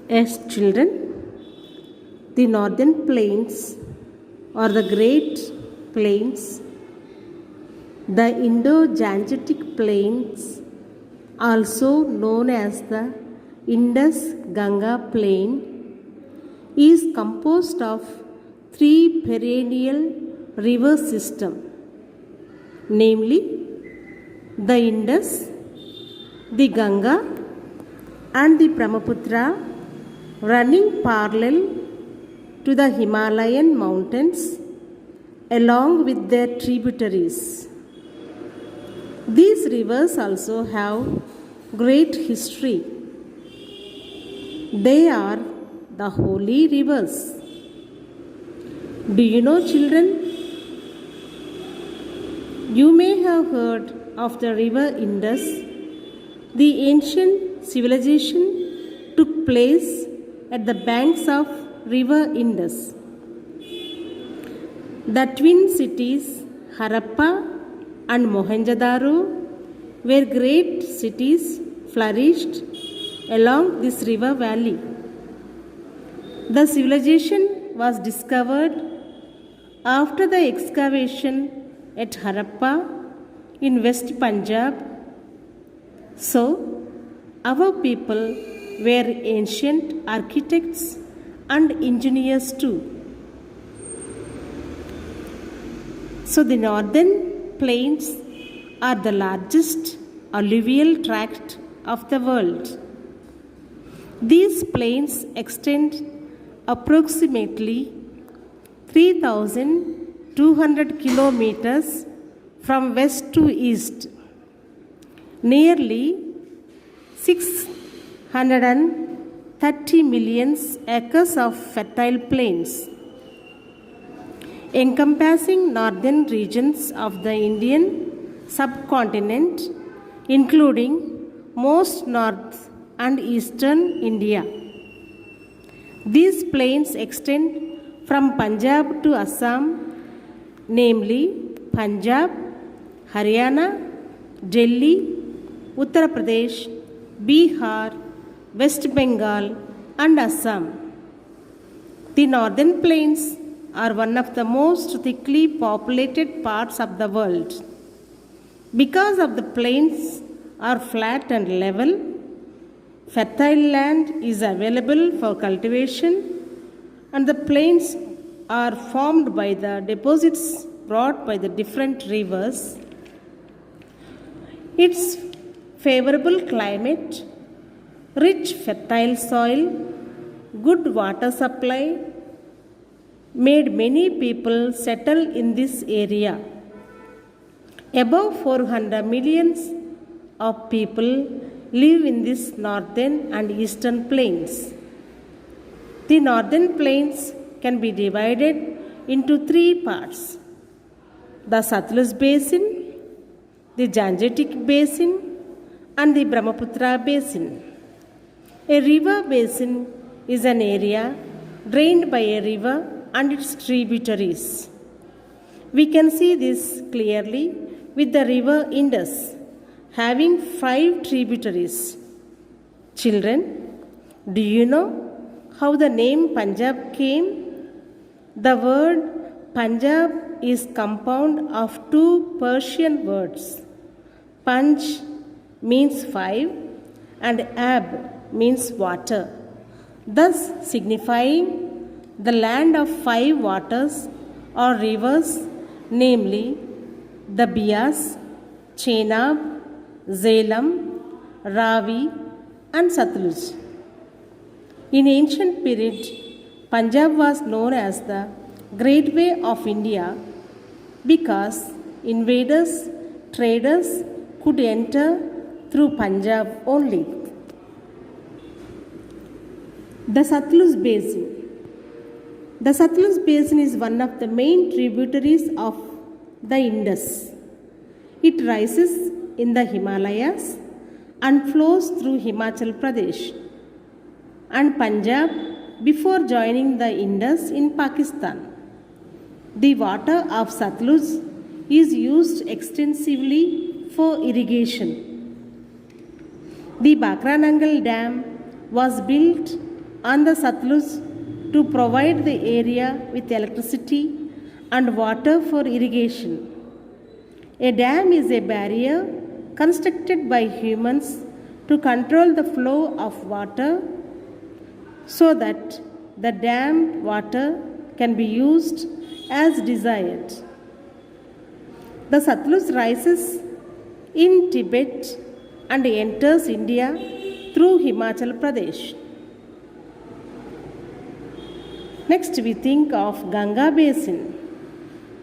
As children, the northern plains or the Great Plains, the Indo-Gangetic Plains, also known as the Indus-Ganga Plain, is composed of three perennial river systems, namely the Indus, the Ganga, and the Brahmaputra, running parallel to the Himalayan mountains along with their tributaries. These rivers also have great history. They are the holy rivers. Do you know, children? You may have heard of the river Indus. The ancient civilization took place at the banks of river Indus. The twin cities Harappa and Mohenjo-daro were great cities flourished along this river valley. The civilization was discovered after the excavation at Harappa in West Punjab. So, our people were ancient architects and engineers too. So, the northern plains are the largest alluvial tract of the world. These plains extend approximately 3,200 kilometers from west to east. Nearly 630 million acres of fertile plains, encompassing northern regions of the Indian subcontinent, including most north and eastern India. These plains extend from Punjab to Assam, namely Punjab, Haryana, Delhi, Uttar Pradesh, Bihar, West Bengal, and Assam. The northern plains are one of the most thickly populated parts of the world. Because of the plains are flat and level, fertile land is available for cultivation, and the plains are formed by the deposits brought by the different rivers. Its favorable climate, rich fertile soil, good water supply made many people settle in this area. Above 400 millions of people live in these northern and eastern plains. The northern plains can be divided into three parts: the Satluj Basin, the Gangetic Basin, and the Brahmaputra Basin. A river basin is an area drained by a river and its tributaries. We can see this clearly with the river Indus, having 5 tributaries. Children, do you know how the name Punjab came? The word Punjab is compound of 2 Persian words. Panj means 5 and Ab means water, thus signifying the land of 5 waters or rivers, namely the Bias, Chenab, Jhelum, Ravi, and Satluj. In ancient period, Punjab was known as the Great Way of India because invaders, traders could enter through Punjab only. The Satluj Basin. The Satluj Basin is one of the main tributaries of the Indus. It rises in the Himalayas and flows through Himachal Pradesh and Punjab before joining the Indus in Pakistan. The water of Satluj is used extensively for irrigation. The Bakranangal Dam was built on the Satluj to provide the area with electricity and water for irrigation. A dam is a barrier constructed by humans to control the flow of water so that the dam water can be used as desired. The Satluj rises in Tibet and enters India through Himachal Pradesh. Next, we think of Ganga Basin.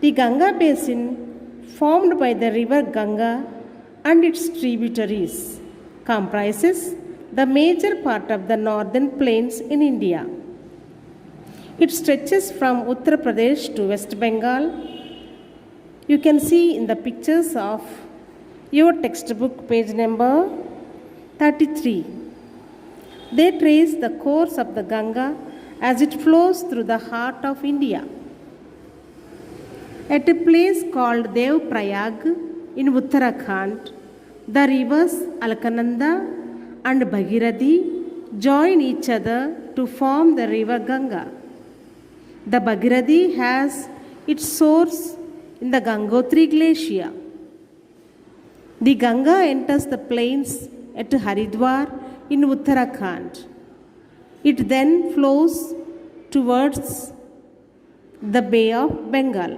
The Ganga Basin, formed by the river Ganga and its tributaries, comprises the major part of the northern plains in India. It stretches from Uttar Pradesh to West Bengal. You can see in the pictures of your textbook, page number 33. They trace the course of the Ganga as it flows through the heart of India. At a place called Dev Prayag in Uttarakhand, the rivers Alkananda and Bhagirathi join each other to form the river Ganga. The Bhagirathi has its source in the Gangotri Glacier. The Ganga enters the plains at Haridwar in Uttarakhand. It then flows towards the Bay of Bengal.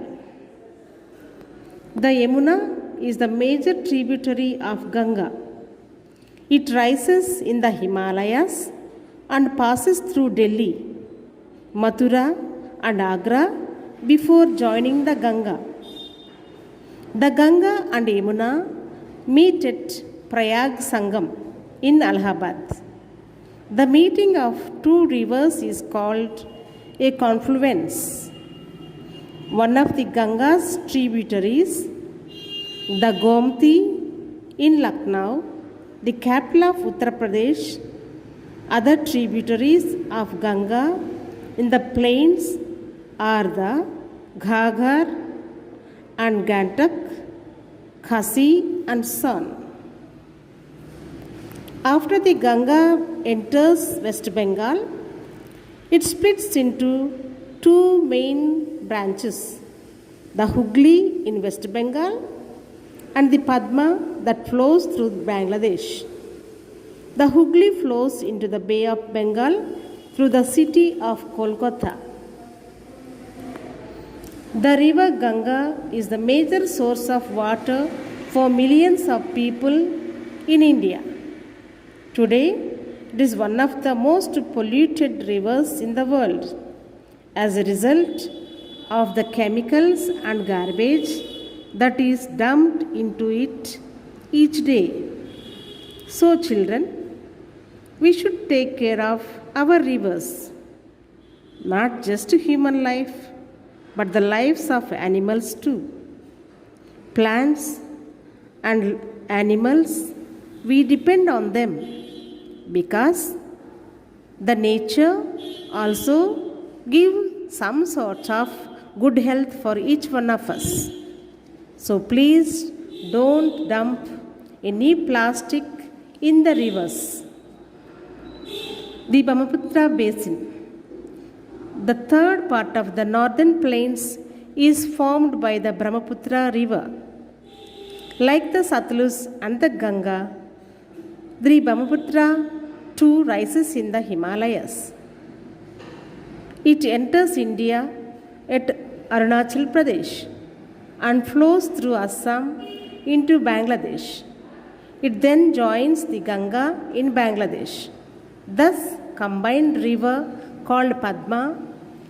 The Yamuna is the major tributary of Ganga. It rises in the Himalayas and passes through Delhi, Mathura and Agra before joining the Ganga. The Ganga and Yamuna meet at Prayag Sangam in Allahabad. The meeting of two rivers is called a confluence. One of the Ganga's tributaries, the Gomti in Lucknow, the capital of Uttar Pradesh. Other tributaries of Ganga in the plains are the Ghaggar and Gantak, Khasi and Son. After the Ganga enters West Bengal, it splits into two main branches, the Hooghly in West Bengal and the Padma that flows through Bangladesh. The Hooghly flows into the Bay of Bengal through the city of Kolkata. The river Ganga is the major source of water for millions of people in India. Today, it is one of the most polluted rivers in the world as a result of the chemicals and garbage that is dumped into it each day. So, children, we should take care of our rivers, not just human life, but the lives of animals too. Plants and animals, we depend on them because the nature also gives some sort of good health for each one of us. So please don't dump any plastic in the rivers. The Brahmaputra Basin. The third part of the northern plains is formed by the Brahmaputra river. Like the Satluj and the Ganga, the Brahmaputra too rises in the Himalayas. It enters India at Arunachal Pradesh and flows through Assam into Bangladesh. It then joins the Ganga in Bangladesh. Thus, combined river called Padma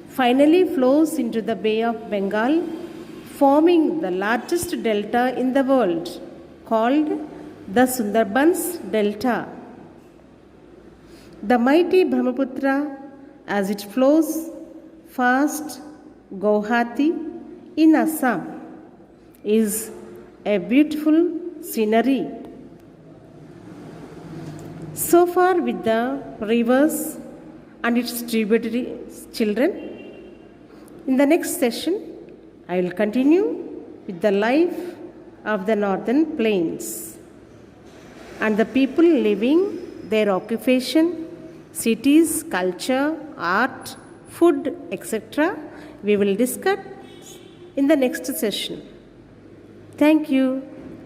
finally flows into the Bay of Bengal, forming the largest delta in the world, called the Sundarbans Delta. The mighty Brahmaputra, as it flows past Guwahati in Assam, is a beautiful scenery. So far with the rivers and its tributaries, children. In the next session, I will continue with the life of the northern plains and the people living, their occupation, cities, culture, art, food, etc. We will discuss in the next session. Thank you.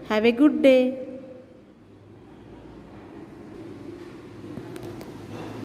Have a good day.